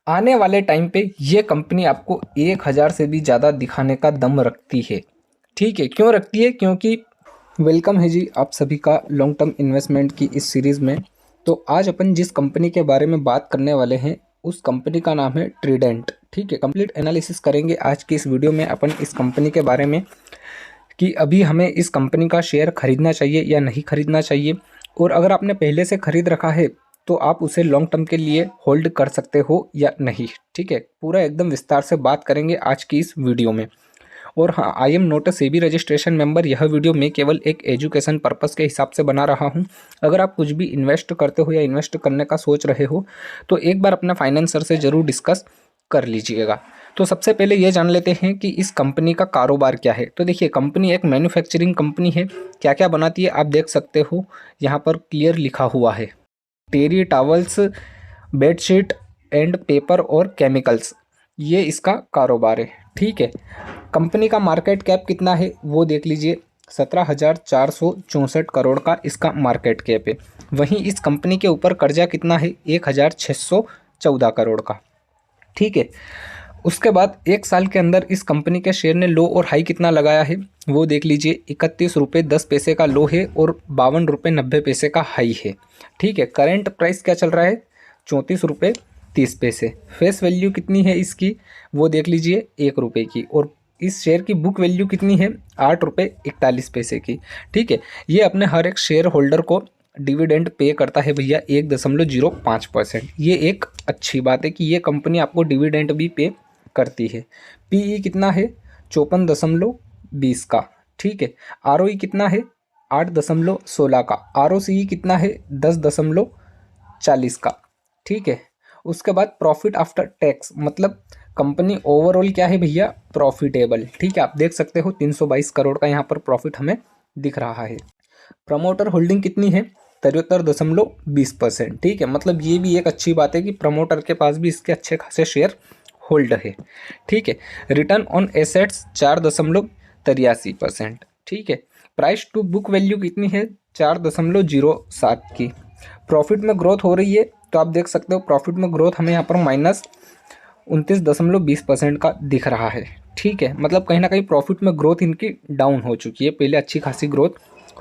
आने वाले टाइम पे ये कंपनी आपको 1000 से भी ज़्यादा दिखाने का दम रखती है। ठीक है, क्यों रखती है? क्योंकि वेलकम है जी आप सभी का लॉन्ग टर्म इन्वेस्टमेंट की इस सीरीज़ में। तो आज अपन जिस कंपनी के बारे में बात करने वाले हैं उस कंपनी का नाम है ट्राइडेंट। ठीक है, कंप्लीट एनालिसिस करेंगे आज की इस वीडियो में अपन इस कंपनी के बारे में कि अभी हमें इस कंपनी का शेयर खरीदना चाहिए या नहीं खरीदना चाहिए, और अगर आपने पहले से खरीद रखा है तो आप उसे लॉन्ग टर्म के लिए होल्ड कर सकते हो या नहीं। ठीक है, पूरा एकदम विस्तार से बात करेंगे आज की इस वीडियो में। और हाँ, I am not a SEBI registration member. यह वीडियो मैं केवल एक एजुकेशन पर्पस के हिसाब से बना रहा हूँ। अगर आप कुछ भी इन्वेस्ट करते हो या इन्वेस्ट करने का सोच रहे हो तो एक बार अपना फाइनेंसर से ज़रूर डिस्कस कर लीजिएगा। तो सबसे पहले ये जान लेते हैं कि इस कंपनी का कारोबार क्या है। तो देखिए, कंपनी एक मैन्युफैक्चरिंग कंपनी है। क्या क्या बनाती है आप देख सकते हो, यहाँ पर क्लियर लिखा हुआ है। टेरी टावल्स, बेडशीट एंड पेपर और केमिकल्स, ये इसका कारोबार है। ठीक है, कंपनी का मार्केट कैप कितना है वो देख लीजिए। 17,464 करोड़ का इसका मार्केट कैप है। वहीं इस कंपनी के ऊपर कर्जा कितना है? 1,614 करोड़ का। ठीक है, उसके बाद एक साल के अंदर इस कंपनी के शेयर ने लो और हाई कितना लगाया है वो देख लीजिए। 31 रुपये 10 पैसे का लो है और 52 रुपये 90 पैसे का हाई है। ठीक है, करंट प्राइस क्या चल रहा है? 34 रुपये 30 पैसे। फेस वैल्यू कितनी है इसकी वो देख लीजिए, 1 रुपये की। और इस शेयर की बुक वैल्यू कितनी है? 8 रुपये 41 पैसे की। ठीक है, ये अपने हर एक शेयर होल्डर को डिविडेंड पे करता है भैया 1.05%। ये एक अच्छी बात है कि ये कंपनी आपको डिविडेंड भी पे करती है। पीई कितना है? 54.20 का। ठीक है, आरओई कितना है? 8.16 का। आरओसीई कितना है? 10.40 का। ठीक है, उसके बाद प्रॉफिट आफ्टर टैक्स, मतलब कंपनी ओवरऑल क्या है भैया? प्रॉफिटेबल। ठीक है, आप देख सकते हो 322 करोड़ का यहाँ पर प्रॉफिट हमें दिख रहा है। प्रमोटर होल्डिंग कितनी है? 73.20%। ठीक है, मतलब ये भी एक अच्छी बात है कि प्रमोटर के पास भी इसके अच्छे खासे शेयर होल्ड है। ठीक है, रिटर्न ऑन एसेट्स 4.83%। ठीक है, प्राइस टू बुक वैल्यू कितनी है? 4.07 की। प्रॉफिट में ग्रोथ हो रही है तो आप देख सकते हो प्रॉफिट में ग्रोथ हमें यहाँ पर -29.20% का दिख रहा है। ठीक है, मतलब कहीं ना कहीं प्रॉफिट में ग्रोथ इनकी डाउन हो चुकी है, पहले अच्छी खासी ग्रोथ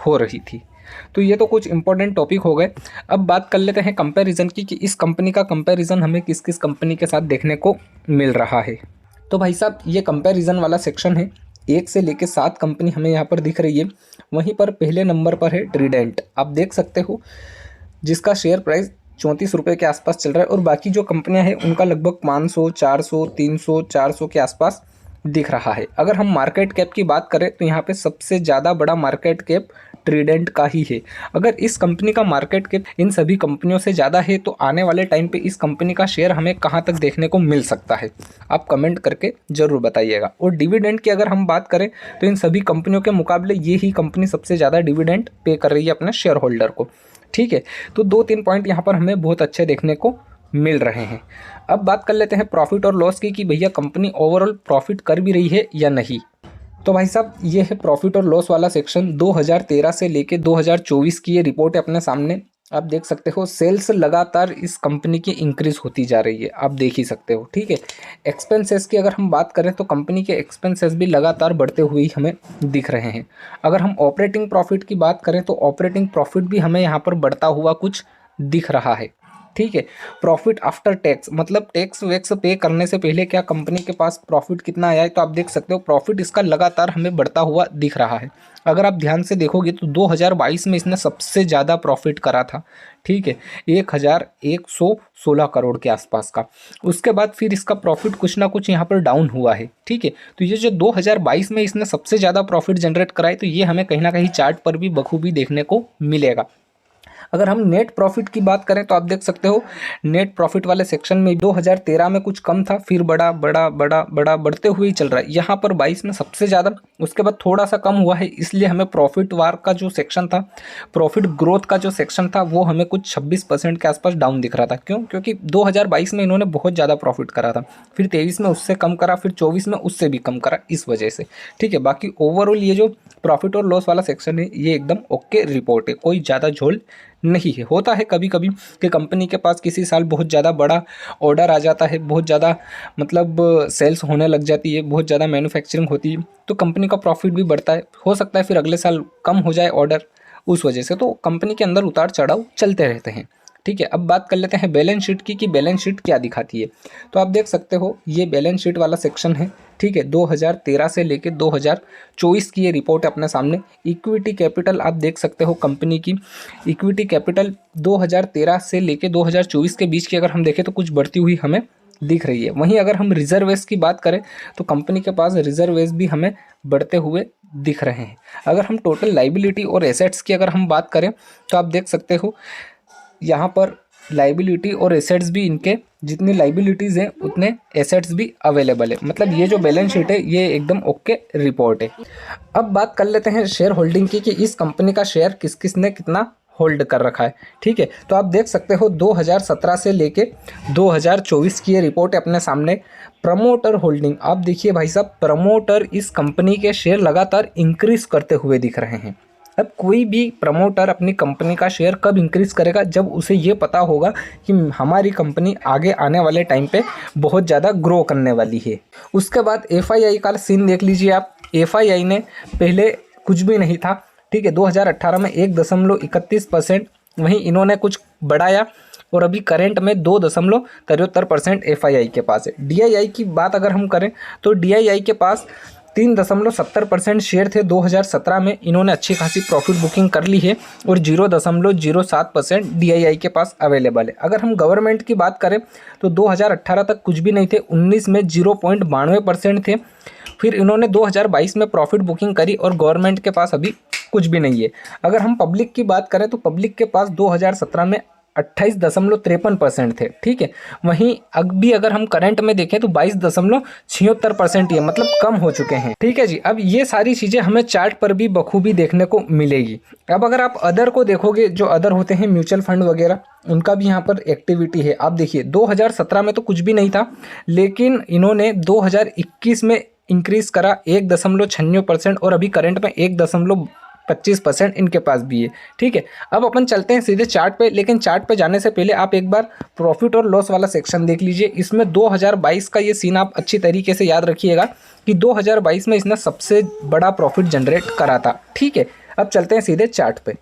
हो रही थी। तो ये तो कुछ इंपॉर्टेंट टॉपिक हो गए। अब बात कर लेते हैं कंपैरिजन की कि इस कंपनी का कंपैरिजन हमें किस किस कंपनी के साथ देखने को मिल रहा है। तो भाई साहब, ये कंपैरिजन वाला सेक्शन है। 1 से लेकर 7 कंपनी हमें यहाँ पर दिख रही है। वहीं पर पहले नंबर पर है ट्राइडेंट, आप देख सकते हो, जिसका शेयर प्राइस 34 रुपये के आसपास चल रहा है। और बाकी जो कंपनियां हैं उनका लगभग 500, 400, 300, 400 के आसपास दिख रहा है। अगर हम मार्केट कैप की बात करें तो यहाँ पे सबसे ज़्यादा बड़ा मार्केट कैप ट्राइडेंट का ही है। अगर इस कंपनी का मार्केट कैप इन सभी कंपनियों से ज़्यादा है तो आने वाले टाइम पे इस कंपनी का शेयर हमें कहाँ तक देखने को मिल सकता है, आप कमेंट करके ज़रूर बताइएगा। और डिविडेंड की अगर हम बात करें तो इन सभी कंपनियों के मुकाबले ये ही कंपनी सबसे ज़्यादा डिविडेंड पे कर रही है अपने शेयर होल्डर को। ठीक है, तो 2-3 पॉइंट यहाँ पर हमें बहुत अच्छे देखने को मिल रहे हैं। अब बात कर लेते हैं प्रॉफिट और लॉस की कि भैया कंपनी ओवरऑल प्रॉफिट कर भी रही है या नहीं। तो भाई साहब, ये है प्रॉफिट और लॉस वाला सेक्शन। 2013 से लेके 2024 की ये रिपोर्ट है अपने सामने। आप देख सकते हो सेल्स लगातार इस कंपनी की इंक्रीज होती जा रही है, आप देख ही सकते हो। ठीक है, एक्सपेंसेस की अगर हम बात करें तो कंपनी के एक्सपेंसेस भी लगातार बढ़ते हुए ही हमें दिख रहे हैं। अगर हम ऑपरेटिंग प्रॉफिट की बात करें तो ऑपरेटिंग प्रॉफिट भी हमें यहाँ पर बढ़ता हुआ कुछ दिख रहा है। ठीक है, प्रॉफिट आफ्टर टैक्स, मतलब टैक्स वैक्स पे करने से पहले क्या कंपनी के पास प्रॉफिट कितना आया है, तो आप देख सकते हो प्रॉफिट इसका लगातार हमें बढ़ता हुआ दिख रहा है। अगर आप ध्यान से देखोगे तो 2022 में इसने सबसे ज़्यादा प्रॉफिट करा था। ठीक है, 1,116 करोड़ के आसपास का। उसके बाद फिर इसका प्रॉफिट कुछ ना कुछ यहाँ पर डाउन हुआ है। ठीक है, तो ये जो 2022 में इसने सबसे ज़्यादा प्रॉफिट जनरेट करा है तो ये हमें कहीं ना कहीं चार्ट पर भी बखूबी देखने को मिलेगा। अगर हम नेट प्रॉफिट की बात करें तो आप देख सकते हो नेट प्रॉफिट वाले सेक्शन में 2013 में कुछ कम था, फिर बड़ा बड़ा बड़ा बड़ा बढ़ते हुए ही चल रहा है। यहाँ पर 22 में सबसे ज़्यादा, उसके बाद थोड़ा सा कम हुआ है। इसलिए हमें प्रॉफिट वार का जो सेक्शन था, प्रॉफिट ग्रोथ का जो सेक्शन था, वो हमें कुछ 26% के आसपास डाउन दिख रहा था। क्यों? क्योंकि 2022 में इन्होंने बहुत ज़्यादा प्रॉफिट करा था, फिर 23 में उससे कम करा, फिर 24 में उससे भी कम करा, इस वजह से। ठीक है, बाकी ओवरऑल ये जो प्रॉफिट और लॉस वाला सेक्शन है ये एकदम ओके रिपोर्ट है, कोई ज़्यादा झोल नहीं है। होता है कभी कभी कि कंपनी के पास किसी साल बहुत ज़्यादा बड़ा ऑर्डर आ जाता है, बहुत ज़्यादा मतलब सेल्स होने लग जाती है, बहुत ज़्यादा मैन्युफैक्चरिंग होती है, तो कंपनी का प्रॉफिट भी बढ़ता है। हो सकता है फिर अगले साल कम हो जाए ऑर्डर, उस वजह से तो कंपनी के अंदर उतार चढ़ाव चलते रहते हैं। ठीक है, अब बात कर लेते हैं बैलेंस शीट की कि बैलेंस शीट क्या दिखाती है। तो आप देख सकते हो ये बैलेंस शीट वाला सेक्शन है। ठीक है, 2013 से लेके 2024 की ये रिपोर्ट है अपने सामने। इक्विटी कैपिटल आप देख सकते हो कंपनी की इक्विटी कैपिटल 2013 से लेके 2024 के बीच की अगर हम देखें तो कुछ बढ़ती हुई हमें दिख रही है। वहीं अगर हम रिजर्वेस की बात करें तो कंपनी के पास रिजर्वेस भी हमें बढ़ते हुए दिख रहे हैं। अगर हम टोटल लाइबिलिटी और एसेट्स की अगर हम बात करें तो आप देख सकते हो यहाँ पर लाइबिलिटी और एसेट्स भी, इनके जितनी लाइबिलिटीज़ हैं उतने एसेट्स भी अवेलेबल है। मतलब ये जो बैलेंस शीट है ये एकदम ओके रिपोर्ट है। अब बात कर लेते हैं शेयर होल्डिंग की कि इस कंपनी का शेयर किस किस ने कितना होल्ड कर रखा है। ठीक है, तो आप देख सकते हो 2017 से लेके 2024 की ये रिपोर्ट है अपने सामने। प्रमोटर होल्डिंग आप देखिए भाई साहब, प्रमोटर इस कंपनी के शेयर लगातार इंक्रीज करते हुए दिख रहे हैं। अब कोई भी प्रमोटर अपनी कंपनी का शेयर कब इंक्रीज करेगा, जब उसे ये पता होगा कि हमारी कंपनी आगे आने वाले टाइम पे बहुत ज़्यादा ग्रो करने वाली है। उसके बाद एफआईआई का सीन देख लीजिए आप। एफआईआई ने पहले कुछ भी नहीं था, ठीक है, 2018 में 1.31%, वहीं इन्होंने कुछ बढ़ाया और अभी करंट में 2.73% एफआईआई के पास है। डीआईआई की बात अगर हम करें तो डीआईआई के पास 3.70% शेयर थे 2017 में। इन्होंने अच्छी खासी प्रॉफिट बुकिंग कर ली है और 0.07% डीआईआई के पास अवेलेबल है। अगर हम गवर्नमेंट की बात करें तो 2018 तक कुछ भी नहीं थे, 19 में 0.92% थे। फिर इन्होंने 2022 में प्रॉफिट बुकिंग करी और गवर्नमेंट के पास अभी कुछ भी नहीं है। अगर हम पब्लिक की बात करें तो पब्लिक के पास 2017 में 28.53% थे। ठीक है, वहीं अभी अगर हम करंट में देखें तो 22.76% ही है, मतलब कम हो चुके हैं। ठीक है जी, अब ये सारी चीज़ें हमें चार्ट पर भी बखूबी देखने को मिलेगी। अब अगर आप अदर को देखोगे, जो अदर होते हैं म्यूचुअल फंड वगैरह, उनका भी यहाँ पर एक्टिविटी है। आप देखिए 2017 में तो कुछ भी नहीं था, लेकिन इन्होंने 2021 में इंक्रीज करा 1.96% और अभी करंट में 1.25% इनके पास भी है। ठीक है, अब अपन चलते हैं सीधे चार्ट पे, लेकिन चार्ट पे जाने से पहले आप एक बार प्रॉफिट और लॉस वाला सेक्शन देख लीजिए। इसमें 2022 का ये सीन आप अच्छी तरीके से याद रखिएगा कि 2022 में इसने सबसे बड़ा प्रॉफिट जनरेट करा था। ठीक है, अब चलते हैं सीधे चार्ट पे।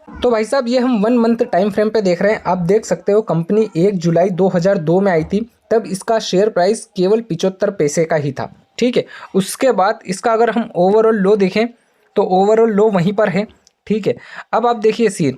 तो भाई साहब ये हम 1 मंथ टाइम फ्रेम पे देख रहे हैं। आप देख सकते हो कंपनी 1 जुलाई 2002 में आई थी, तब इसका शेयर प्राइस केवल 75 पैसे का ही था। ठीक है, उसके बाद इसका अगर हम ओवरऑल लो देखें तो ओवरऑल लो वहीं पर है। ठीक है, अब आप देखिए सीन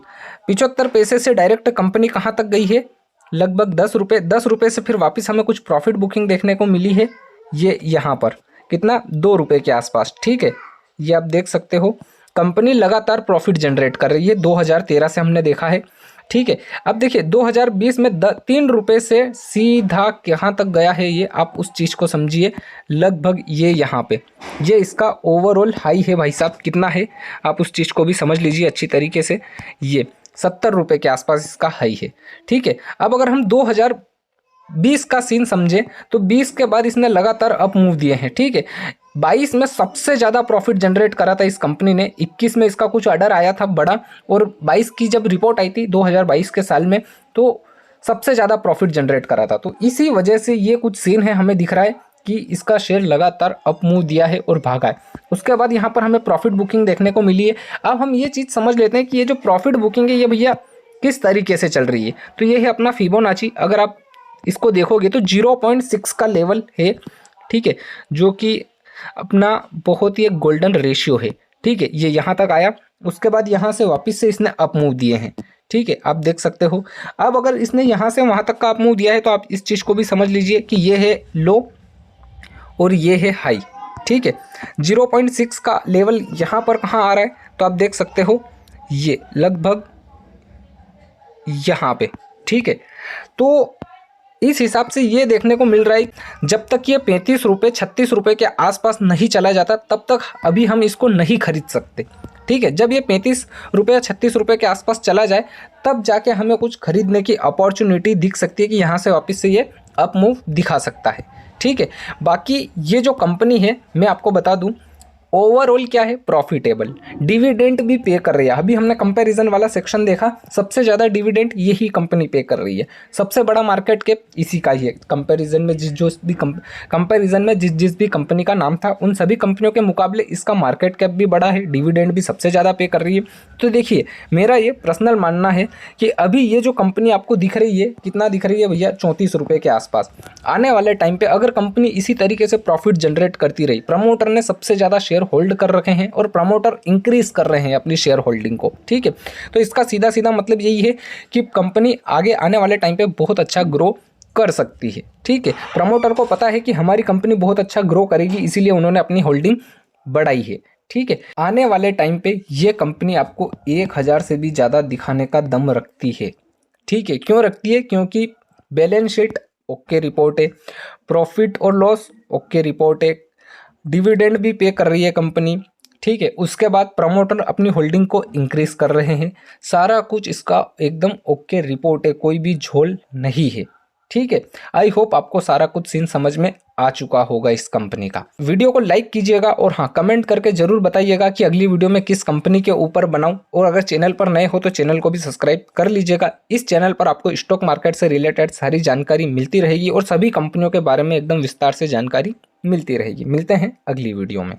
75 पैसे से डायरेक्ट कंपनी कहाँ तक गई है, लगभग 10 रुपये। 10 रुपये से फिर वापस हमें कुछ प्रॉफिट बुकिंग देखने को मिली है, ये यहाँ पर कितना 2 रुपये के आसपास। ठीक है, ये आप देख सकते हो कंपनी लगातार प्रॉफिट जनरेट कर रही है, 2013 से हमने देखा है। ठीक है, अब देखिए 2020 में 3 रुपये से सीधा कहाँ तक गया है, ये आप उस चीज़ को समझिए। लगभग ये यहाँ पे ये इसका ओवरऑल हाई है भाई साहब, कितना है आप उस चीज़ को भी समझ लीजिए अच्छी तरीके से। ये 70 रुपये के आसपास इसका हाई है। ठीक है, अब अगर हम 2020 का सीन समझें तो 20 के बाद इसने लगातार अप मूव दिए हैं। ठीक है, 22 में सबसे ज़्यादा प्रॉफिट जनरेट करा था इस कंपनी ने। 21 में इसका कुछ ऑर्डर आया था बड़ा, और 22 की जब रिपोर्ट आई थी 2022 के साल में, तो सबसे ज़्यादा प्रॉफिट जनरेट करा था। तो इसी वजह से ये कुछ सीन है, हमें दिख रहा है कि इसका शेयर लगातार अप मूव दिया है और भागा है। उसके बाद यहाँ पर हमें प्रॉफिट बुकिंग देखने को मिली है। अब हम ये चीज़ समझ लेते हैं कि ये जो प्रॉफिट बुकिंग है ये भैया किस तरीके से चल रही है। तो ये है अपना फिबोनाची। अगर आप इसको देखोगे तो 0.6 का लेवल है। ठीक है, जो कि अपना बहुत ही एक गोल्डन रेशियो है। ठीक है, ये यहाँ तक आया, उसके बाद यहाँ से वापस से इसने अप मूव दिए हैं। ठीक है, आप देख सकते हो। अब अगर इसने यहाँ से वहाँ तक का अप मूव दिया है तो आप इस चीज़ को भी समझ लीजिए कि ये है लो और ये है हाई। ठीक है, 0.6 का लेवल यहाँ पर कहाँ आ रहा है तो आप देख सकते हो ये लगभग यहाँ पे। ठीक है, तो इस हिसाब से ये देखने को मिल रहा है जब तक ये 35 रुपये 36 रुपये के आसपास नहीं चला जाता तब तक अभी हम इसको नहीं खरीद सकते। ठीक है, जब ये 35 रुपये या 36 रुपये के आसपास चला जाए तब जाके हमें कुछ खरीदने की अपॉर्चुनिटी दिख सकती है कि यहाँ से वापस से ये अप मूव दिखा सकता है। ठीक है, बाकी ये जो कंपनी है मैं आपको बता दूं ओवरऑल क्या है, प्रॉफिटेबल, डिविडेंड भी पे कर रही है। अभी हमने कंपैरिजन वाला सेक्शन देखा, सबसे ज़्यादा डिविडेंड यही कंपनी पे कर रही है। सबसे बड़ा मार्केट कैप इसी का ही है। कंपैरिजन में जिस भी कंपनी का नाम था, उन सभी कंपनियों के मुकाबले इसका मार्केट कैप भी बड़ा है, डिविडेंड भी सबसे ज़्यादा पे कर रही है। तो देखिए, मेरा ये पर्सनल मानना है कि अभी ये जो कंपनी आपको दिख रही है, कितना दिख रही है भैया, 34 रुपये के आसपास। आने वाले टाइम पे अगर कंपनी इसी तरीके से प्रॉफिट जनरेट करती रही, प्रमोटर ने सबसे ज़्यादा शेयर होल्ड कर रखे हैं और प्रमोटर इंक्रीज कर रहे हैं अपनी शेयर होल्डिंग को, ठीक है। तो इसका सीधा सीधा मतलब यही है कि कंपनी आगे आने वाले टाइम पे बहुत अच्छा ग्रो कर सकती है, ठीक है। प्रमोटर को पता है कि हमारी कंपनी बहुत अच्छा ग्रो करेगी, इसीलिए उन्होंने अपनी होल्डिंग बढ़ाई है, ठीक है। आने वाले टाइम पे ये कंपनी आपको 1000 से भी ज़्यादा दिखाने का दम रखती है, ठीक है। क्यों रखती है? क्योंकि बैलेंस शीट ओके रिपोर्ट है, प्रॉफिट और लॉस ओके रिपोर्ट है, डिविडेंड भी पे कर रही है कंपनी, ठीक है। उसके बाद प्रमोटर अपनी होल्डिंग को इंक्रीज कर रहे हैं, सारा कुछ इसका एकदम ओके रिपोर्ट है, कोई भी झोल नहीं है, ठीक है। आई होप आपको सारा कुछ सीन समझ में आ चुका होगा इस कंपनी का। वीडियो को लाइक कीजिएगा और हाँ, कमेंट करके जरूर बताइएगा कि अगली वीडियो में किस कंपनी के ऊपर बनाऊं। और अगर चैनल पर नए हो तो चैनल को भी सब्सक्राइब कर लीजिएगा। इस चैनल पर आपको स्टॉक मार्केट से रिलेटेड सारी जानकारी मिलती रहेगी और सभी कंपनियों के बारे में एकदम विस्तार से जानकारी मिलती रहेगी। मिलते हैं अगली वीडियो में।